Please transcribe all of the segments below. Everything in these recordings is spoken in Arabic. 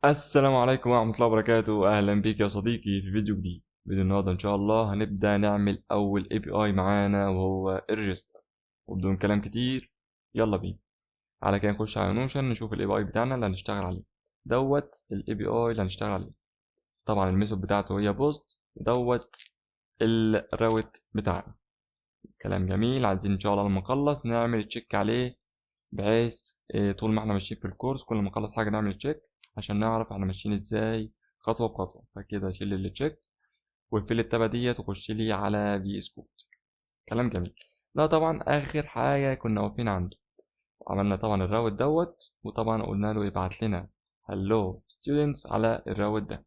السلام عليكم ورحمة الله وبركاته. أهلا بيك يا صديقي في فيديو جديد. فيديو النهاردة إن شاء الله هنبدأ نعمل أول API معانا وهو الريجستر. وبدون كلام كتير يلا بينا على كده نخش على نوشن نشوف ال API بتاعنا اللي هنشتغل عليه. ال API اللي هنشتغل عليه طبعا الميثود بتاعته هي بوست الراوت بتاعنا. كلام جميل. عايزين إن شاء الله لما نخلص نعمل تشيك عليه، بحيث طول ما احنا ماشيين في الكورس كل ما نخلص حاجة نعمل تشيك عشان نعرف احنا ماشيين ازاي خطوة بخطوة. فكده شيل التشيك واقفل التابة ديت وخش لي على في اس كود. كلام جميل. ده طبعا آخر حاجة كنا واقفين عنده. عملنا طبعا الراوت وطبعا قلنا له يبعت لنا hello students على الراوت ده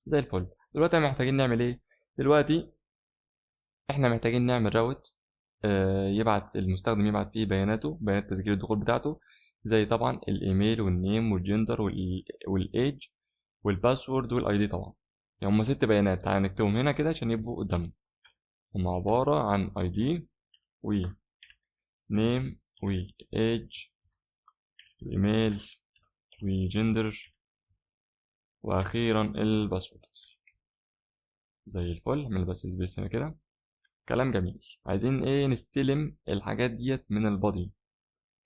زي الفل. دلوقتي احنا محتاجين نعمل ايه؟ دلوقتي احنا محتاجين نعمل راوت يبعت المستخدم يبعت فيه بياناته، بيانات تسجيل الدخول بتاعته، زي طبعا الايميل والنيم والجندر والايج والباسورد والاي دي. طبعا يعني هم 6 بيانات، تعالى نكتبهم هنا كده عشان يبقوا قدامنا. هم عبارة عن اي دي ونيم وايج وايميل وجندر واخيرا الباسورد. زي الفل. اعمل بس سبيس هنا كده. كلام جميل. عايزين ايه؟ نستلم الحاجات ديت من البادي.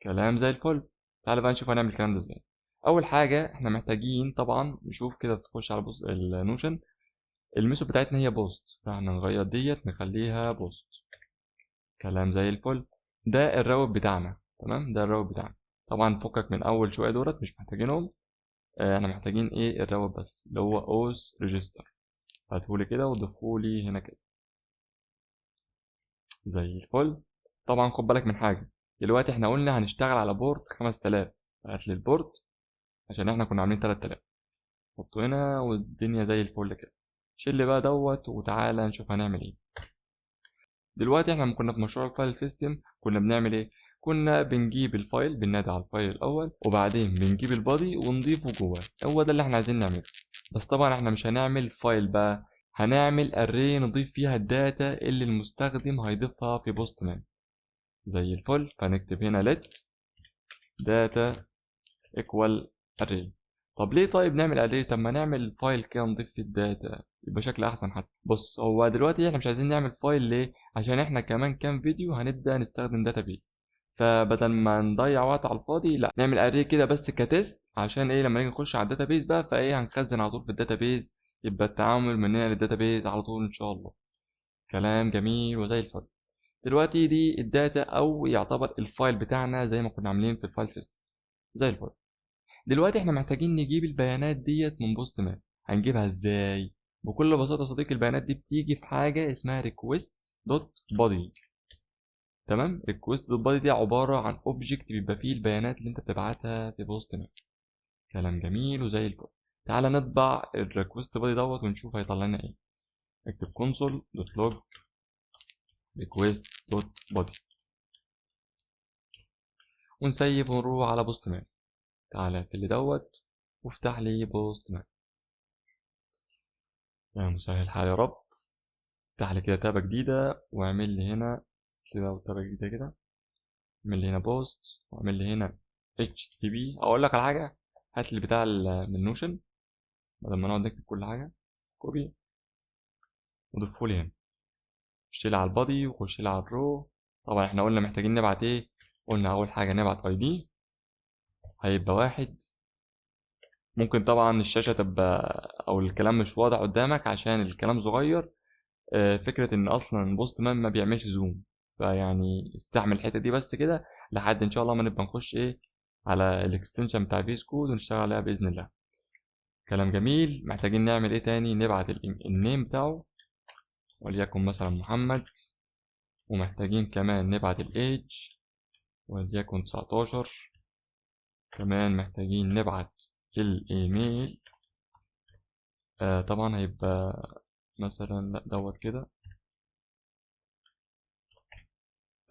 كلام زي الفل. تعالى بقى نشوف هنعمل الكلام ده ازاي. اول حاجه احنا محتاجين طبعا نشوف كده، تخش على بوست النوشن. الميثود بتاعتنا هي بوست، فاحنا نغير ديت نخليها بوست. كلام زي الفل. ده الراوت بتاعنا. تمام، ده الراوت بتاعنا. طبعا فكك من اول شويه دولت مش محتاجينهم. احنا محتاجين ايه؟ الراوت بس اللي هو اوس ريجستر. هاتهولي كده وضيفهولي هنا كده زي الفل. طبعا خد بالك من حاجه. دلوقتي احنا قلنا هنشتغل على بورد 5000. هات لي البورد عشان احنا كنا عاملين 3000. حطه هنا والدنيا زي الفل كده. شيل بقى وتعالى نشوف هنعمل ايه. دلوقتي احنا لما كنا في مشروع الفايل سيستم كنا بنعمل ايه؟ كنا بنجيب الفايل، بننادي على الفايل الاول وبعدين بنجيب البادي ونضيفه جواه. هو ده اللي احنا عايزين نعمله. بس طبعا احنا مش هنعمل فايل بقى، هنعمل اري نضيف فيها الداتا اللي المستخدم هيضيفها في بوست مان. زي الفل. فنكتب هنا let data equal array. طب ليه طيب نعمل اري؟ طب ما نعمل فايل كده نضيف فيه الداتا يبقى شكل احسن. حتى بص، هو دلوقتي احنا مش عايزين نعمل فايل ليه؟ عشان احنا كمان كام فيديو هنبدا نستخدم داتابيز. فبدل ما نضيع وقت على الفاضي، لا نعمل اري كده بس كتست، عشان ايه؟ لما نيجي نخش على الداتابيز بقى فايه هنخزن على طول في الداتابيز، يبقى التعامل من هنا للداتابيز على طول ان شاء الله. كلام جميل وزي الفل. دلوقتي دي الداتا او يعتبر الفايل بتاعنا زي ما كنا عاملين في الفايل سيستم. زي الفل. دلوقتي احنا محتاجين نجيب البيانات ديت من بوست مان. هنجيبها ازاي؟ بكل بساطه يا صديقي، البيانات دي بتيجي في حاجه اسمها request دوت body. تمام. request دوت body دي عباره عن اوبجكت بيبقى فيه البيانات اللي انت بتبعتها في بوست مان. كلام جميل وزي الفل. تعالى نطبع الريكوست بادي ونشوف هيطلع لنا ايه. اكتب console دوت log request دوت body ونسيب ونروح على بوست مان. تعالى اقفل وافتح لي بوست مان. يا مسهل الحال يا رب. افتح لي كده تابة جديدة واعمل لي هنا كده تابة جديدة كده. اعمل لي هنا بوست واعمل لي هنا HTTP. اقول لك على حاجة، هات لي بتاع من نوشن بدل ما نقعد نكتب كل حاجة. كوبي وضيفه لي هنا. خش لي على البادي وخش لي على الرو. طبعا احنا قلنا محتاجين نبعت ايه؟ قلنا اول حاجة نبعت اي دي هيبقى 1. ممكن طبعا الشاشة تبقى او الكلام مش واضح قدامك عشان الكلام صغير. فكرة ان اصلا بوست مان ما بيعملش زوم، فيعني استعمل الحتة دي بس كده لحد ان شاء الله ما نبقى نخش ايه على الاكستنشن بتاع فيس كود ونشتغل عليها باذن الله. كلام جميل. محتاجين نعمل ايه تاني؟ نبعت النيم بتاعه وليكن مثلا محمد. ومحتاجين كمان نبعت الايج وليكن 19. كمان محتاجين نبعت الايميل. طبعا هيبقى مثلا لا كده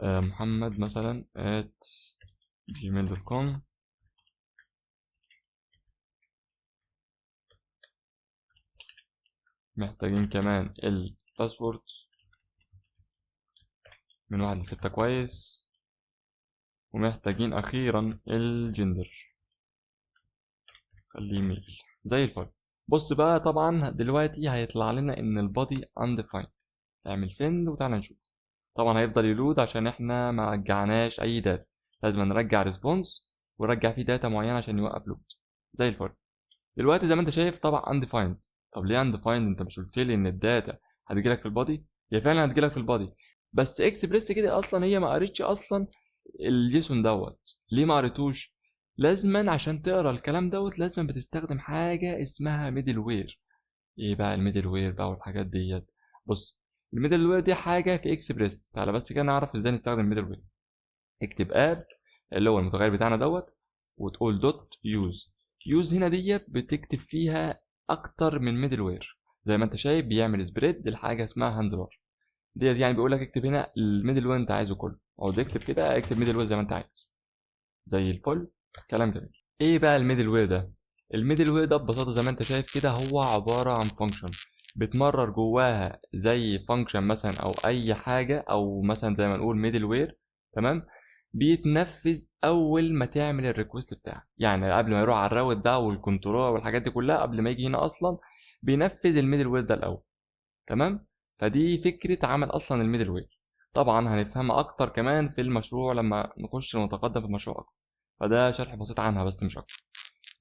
محمد مثلا @gmail.com. محتاجين كمان الباسورد من 1 ل6 كويس. ومحتاجين أخيرا الجندر، خليه ميل. زي الفل. بص بقى، طبعا دلوقتي هيطلع لنا ان البادي undefined. اعمل سند وتعالى نشوف. طبعا هيفضل يلود عشان احنا ما رجعناش اي داتا، لازم نرجع ريسبونس ونرجع فيه داتا معينه عشان يوقف لود. زي الفل. دلوقتي زي ما انت شايف طبعا undefined. طب ليه undefined؟ انت مش قلت لي ان الداتا هتجيلك في البادي؟ هي فعلا هتجيلك في البادي، بس اكسبريس كده اصلا هي ما قريتش اصلا الجيسون دوت. ليه ما قريتوش؟ لازما عشان تقرا الكلام دوت لازما بتستخدم حاجه اسمها ميدل وير. ايه بقى الميدل وير بقى والحاجات ديت؟ بص، الميدل وير دي حاجه في اكسبريس. تعالى بس كده نعرف ازاي نستخدم الميدل وير. اكتب اب اللي هو المتغير بتاعنا دوت، وتقول دوت يوز. يوز هنا ديت بتكتب فيها اكتر من ميدل وير. زي ما انت شايف بيعمل سبريد لحاجه اسمها هاندلر ديت، يعني بيقول لك اكتب هنا الميدل وير انت عايزه كله، او تكتب كده اكتب ميدل وير زي ما انت عايز. زي الفل. كلام جميل. ايه بقى الميدل وير ده؟ الميدل وير ده ببساطه زي ما انت شايف كده هو عباره عن فانكشن بتمرر جواها زي فانكشن مثلا او اي حاجه، او مثلا زي ما نقول ميدل وير. تمام. بيتنفذ اول ما تعمل الريكوست بتاعك، يعني قبل ما يروح على الراوت ده والكنترول والحاجات دي كلها، قبل ما يجي هنا اصلا بينفذ الميدل وير ده الاول. تمام. فدي فكره عمل اصلا الميدل وير. طبعا هنفهمها اكتر كمان في المشروع لما نخش ونتقدم في المشروع اكتر، فده شرح بسيط عنها بس مش اكتر.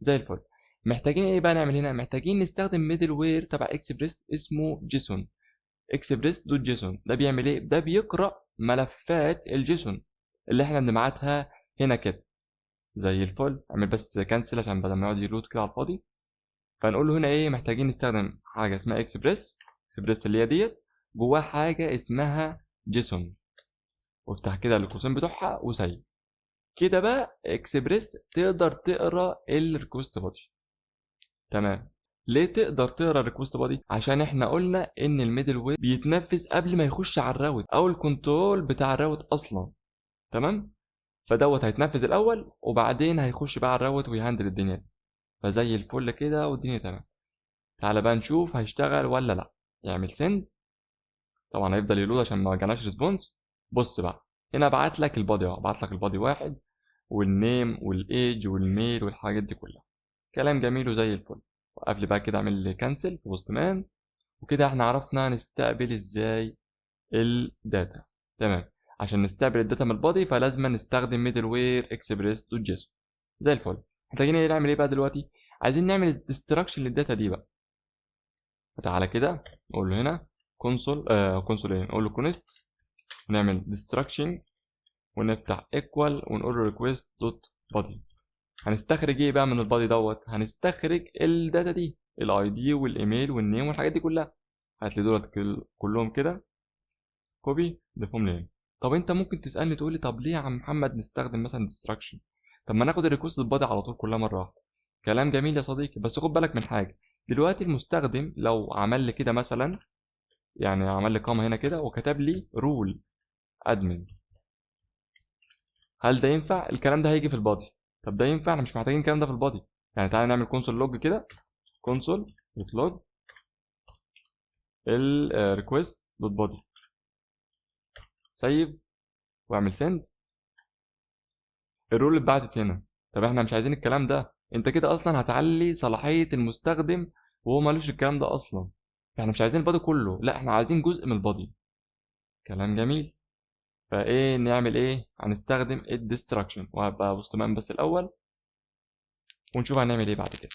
زي الفل. محتاجين ايه بقى نعمل هنا؟ محتاجين نستخدم ميدل وير تبع اكسبريس اسمه جيسون. اكسبريس دوت جيسون ده بيعمل ايه؟ ده بيقرا ملفات الجيسون اللي احنا بنبعتها هنا كده. زي الفل. اعمل بس كانسل عشان بدل ما يقعد يلود كده على الفاضي. فنقول له هنا ايه؟ محتاجين نستخدم حاجه اسمها اكسبريس. اكسبريس اللي هي ديت جواها حاجه اسمها جيسون، وافتح كده القوسين بتوعها وسيب. كده بقى اكسبريس تقدر تقرا الريكوست بادي. تمام. ليه تقدر تقرا الريكوست بادي؟ عشان احنا قلنا ان الميدل وير بيتنفذ قبل ما يخش على الراوت او الكنترول بتاع الراوت اصلا. تمام. فدوت هيتنفذ الاول وبعدين هيخش بقى على الراوت ويهندل الدنيا دي. فزي الفل كده والدنيا تمام. تعالى بقى نشوف هيشتغل ولا لا. يعمل سند. طبعا هيفضل يلود عشان ما جالناش ريسبونس. بص بقى، هنا بعت لك البادي اهو، بعت لك البادي واحد والنيم والايج والميل والحاجات دي كلها. كلام جميل وزي الفل. وقبل بقى كده اعمل لي كانسل في وسط مان. وكده احنا عرفنا نستقبل ازاي الداتا. تمام. عشان نستقبل الداتا من البادي فلازم نستخدم ميدل وير اكسبريس دوت جيسون. زي الفل. محتاجين نعمل ايه بقى دلوقتي؟ عايزين نعمل ديستراكشن للداتا دي بقى. فتعالى كده نقول له هنا كونسول كونسول ايه، نقول له كونست، ونعمل ديستراكشن ونفتح ايكوال ونقول له ريكويست دوت بادي. هنستخرج ايه بقى من البادي دوت؟ هنستخرج الداتا دي، الاي دي والايميل والنيم والحاجات دي كلها. هات لي دولت كلهم كده كوبي ضيفهم لي. طب انت ممكن تسالني تقول لي طب ليه يا عم محمد نستخدم مثلا ديستراكشن؟ طب ما ناخد الريكوست البادي على طول كلها مره واحده. كلام جميل يا صديقي، بس خد بالك من حاجه. دلوقتي المستخدم لو عمل لي كده مثلا، يعني عمل لي قامه هنا كده وكتب لي رول ادمن، هل ده ينفع؟ الكلام ده هيجي في البادي. طب ده ينفع؟ احنا مش محتاجين الكلام ده في البادي. يعني تعالى نعمل كونسول لوج كده، كونسول لوج الريكوست دوت بادي، سيف واعمل سند. الرول اتبعتت هنا. طب احنا مش عايزين الكلام ده، انت كده اصلا هتعلي صلاحيه المستخدم وهو مالوش الكلام ده اصلا. احنا مش عايزين البادي كله، لا احنا عايزين جزء من البادي. كلام جميل. فايه نعمل ايه؟ هنستخدم الديستراكشن، وهبقى بوستمان بس الاول ونشوف هنعمل ايه بعد كده.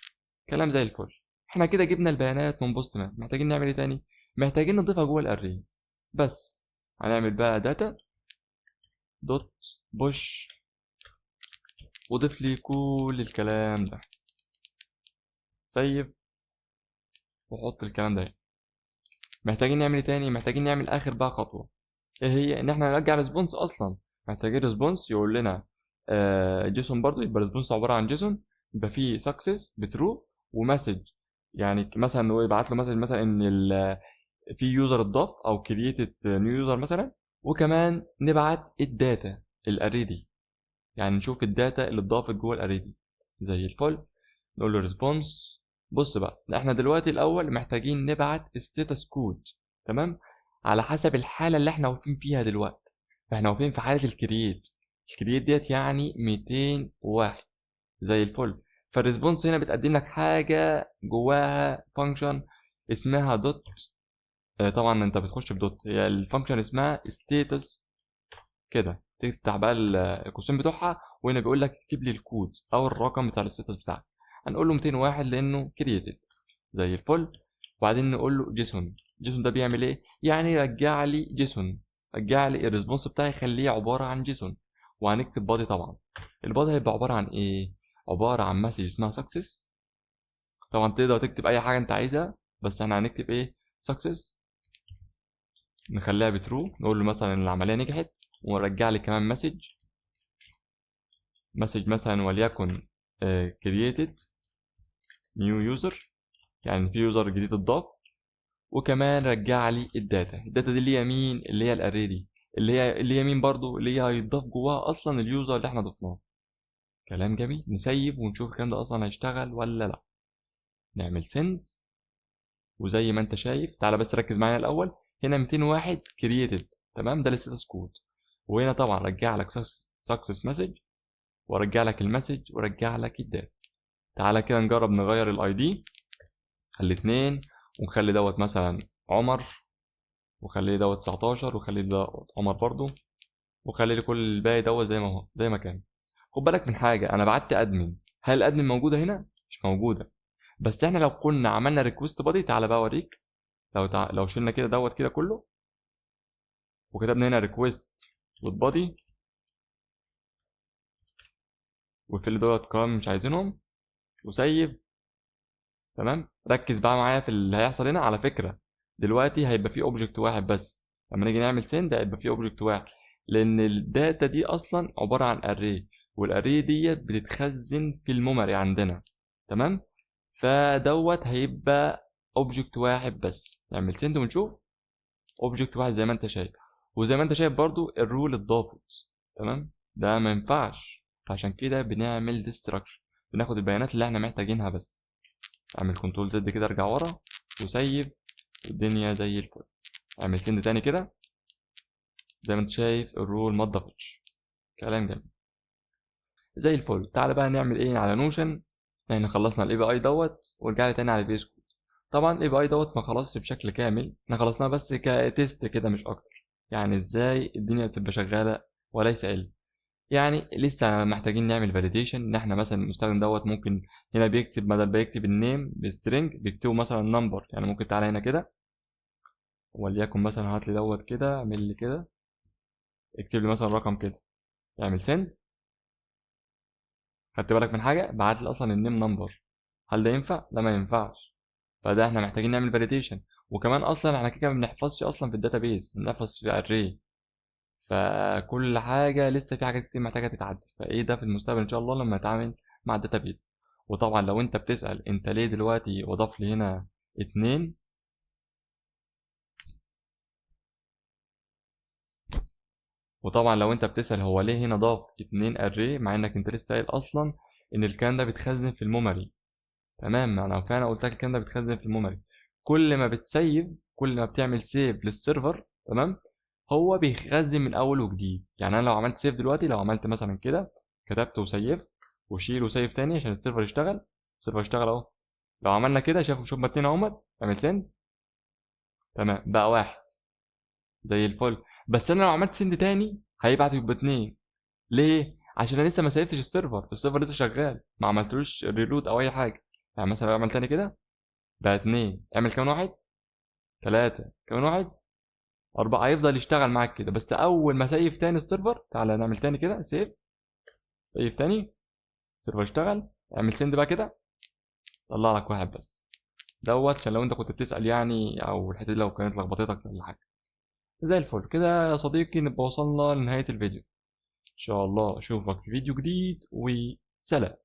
كلام زي الفل. احنا كده جبنا البيانات من بوستمان، محتاجين نعمل ايه تاني؟ محتاجين نضيفها جوه الاري. بس هنعمل بقى داتا دوت بوش، وضيف لي كل الكلام ده، سيف وحط الكلام ده هنا. محتاجين نعمل ايه تاني؟ محتاجين نعمل اخر بقى خطوه، ايه هي؟ ان احنا نرجع ريسبونس. اصلا محتاجين ريسبونس يقول لنا جيسون برضو، يبقى ريسبونس عباره عن جيسون، يبقى فيه سكسس بترو ومسج. يعني مثلا هو يبعت له مسج مثلا ان في يوزر اتضاف او كرييتد نيو يوزر مثلا، وكمان نبعت الداتا الاري دي، يعني نشوف الداتا اللي اتضافت جوه الاري دي. زي الفل. نقول له ريسبونس. بص بقى، احنا دلوقتي الاول محتاجين نبعت ستاتس كود. تمام. على حسب الحاله اللي احنا واقفين فيها دلوقتي. فاحنا واقفين في حاله الكرييت. الكرييت ديت يعني 201. زي الفل. فالريسبونس هنا بتقدم لك حاجه جواها فانكشن اسمها دوت. طبعا انت بتخش بدوت، هي الفانكشن اسمها ستاتس كده، تفتح بقى القوسين بتوعها، وهنا بيقول لك اكتب لي الكود او الرقم بتاع الستاتس بتاعك. هنقول له 201 لانه كرييتد زي الفل. وبعدين نقول له جيسون. جيسون ده بيعمل ايه؟ يعني رجع لي جيسون، رجع لي الريسبونس بتاعي، خليه عباره عن جيسون. وهنكتب بادي طبعا. البادي هيبقى عباره عن ايه؟ عباره عن مسج اسمها سكسس. طبعا تقدر تكتب اي حاجه انت عايزها، بس احنا هنكتب ايه؟ سكسس. نخليها بترو، نقول له مثلا العمليه نجحت، ونرجع لي كمان مسج مثلا وليكن created new user، يعني في يوزر جديد اتضاف. وكمان رجع لي الداتا دي اللي هي مين؟ اللي هي الاري دي، اللي هي مين برضو؟ اللي هي هيتضاف جواها اصلا اليوزر اللي احنا ضفناه. كلام جميل. نسيب ونشوف الكلام ده اصلا هيشتغل ولا لا. نعمل سند. وزي ما انت شايف، تعالى بس ركز معايا الاول. هنا 201 كرييتد، تمام، ده الستاتس كود. وهنا طبعا رجع لك سكسس مسج، ورجع لك المسج، ورجع لك الداتا. تعالى كده نجرب نغير الاي دي، خلي 2، ونخلي دوت مثلا عمر، وخلي دوت 19، وخلي دوت عمر برضو، وخلي لي كل الباقي دوت زي ما هو زي ما كان. خد بالك من حاجه، انا بعت ادمن، هل الادمن موجوده هنا؟ مش موجوده. بس احنا لو كنا عملنا ريكوست بادي، تعالى بقى اوريك. لو شلنا كده دوت كده كله، وكتبنا هنا ريكوست والبادي، وفي دوت كام مش عايزينهم، وسيب. تمام. ركز بقى معايا في اللي هيحصل هنا. على فكره دلوقتي هيبقى فيه اوبجكت واحد بس، لما نيجي نعمل سند هيبقى فيه اوبجكت واحد، لان الداتا دي اصلا عباره عن اري، والاري ديت بتتخزن في الميموري عندنا. تمام. فدوت هيبقى اوبجكت واحد بس. نعمل سند ونشوف. اوبجكت واحد زي ما انت شايف. وزي ما انت شايف برضو الرول اتضافت. تمام. ده ما ينفعش، فعشان كده بنعمل ديستراكشن، بناخد البيانات اللي احنا محتاجينها بس. اعمل كنترول زد كده، ارجع ورا وسيب، والدنيا زي الفل. اعمل سند تاني كده، زي ما انت شايف الرول ما اتضافتش. كلام جميل زي الفل. تعالى بقى نعمل ايه على نوشن. احنا خلصنا الاي بي اي دوت، ورجع لي تاني على فيس كود. طبعا الاي بي اي دوت ما خلصش بشكل كامل، احنا خلصناه بس كتيست كده مش اكتر. يعني ازاي الدنيا بتبقى شغاله وليس علم. يعني لسه محتاجين نعمل فاليديشن، ان احنا مثلا المستخدم دوت ممكن هنا بيكتب، بدل بيكتب النيم بالسترنج بيكتبه مثلا نمبر. يعني ممكن تعالى هنا كده، وليكن مثلا هات لي دوت كده، اعمل لي كده، اكتب لي مثلا رقم كده، اعمل سند. خدت بالك من حاجه؟ بعت لي اصلا النيم نمبر. هل ده ينفع؟ لا، ما ينفعش. فده احنا محتاجين نعمل فاليديشن. وكمان اصلا احنا كده ما بنحفظش اصلا في الداتابيز، بنحفظ في اري. فكل حاجه لسه في حاجات كتير محتاجه تتعدل. فايه ده في المستقبل ان شاء الله لما اتعامل مع الداتابيز. وطبعا لو انت بتسال انت ليه دلوقتي وضاف لي هنا 2، وطبعا لو انت بتسال هو ليه هنا ضاف 2 اري، مع انك انت لسه قايل اصلا ان الكلام ده بيتخزن في الميموري. تمام. انا فعلا قلت لك الكلام ده بيتخزن في الميموري. كل ما بتسيف، كل ما بتعمل سيف للسيرفر، تمام، هو بيخزن من اول وجديد. يعني انا لو عملت سيف دلوقتي، لو عملت مثلا كده، كتبت وسيفت، وشيل وسيف تاني عشان السيرفر يشتغل. السيرفر يشتغل اهو. لو عملنا كده، شوف ما اتنين اهمت، اعمل سند. تمام، بقى واحد زي الفل. بس انا لو عملت سند تاني هيبعت يبقى اتنين. ليه؟ عشان انا لسه ما سيفتش السيرفر لسه شغال، ما عملتلوش ريلود او اي حاجه. يعني مثلا لو عملت تاني كده، بقى اتنين، اعمل كمان واحد، تلاتة، كمان واحد، أربعة، هيفضل يشتغل معاك كده. بس أول ما سيف تاني السيرفر، تعالى نعمل تاني كده سيف، سيف تاني، السيرفر اشتغل، اعمل سند بقى كده، طلع لك واحد بس دوت. عشان لو أنت كنت بتسأل يعني، أو الحتة دي لو كانت لخبطتك ولا حاجة. زي الفل كده يا صديقي، نبقى وصلنا لنهاية الفيديو. إن شاء الله أشوفك في فيديو جديد، وسلام.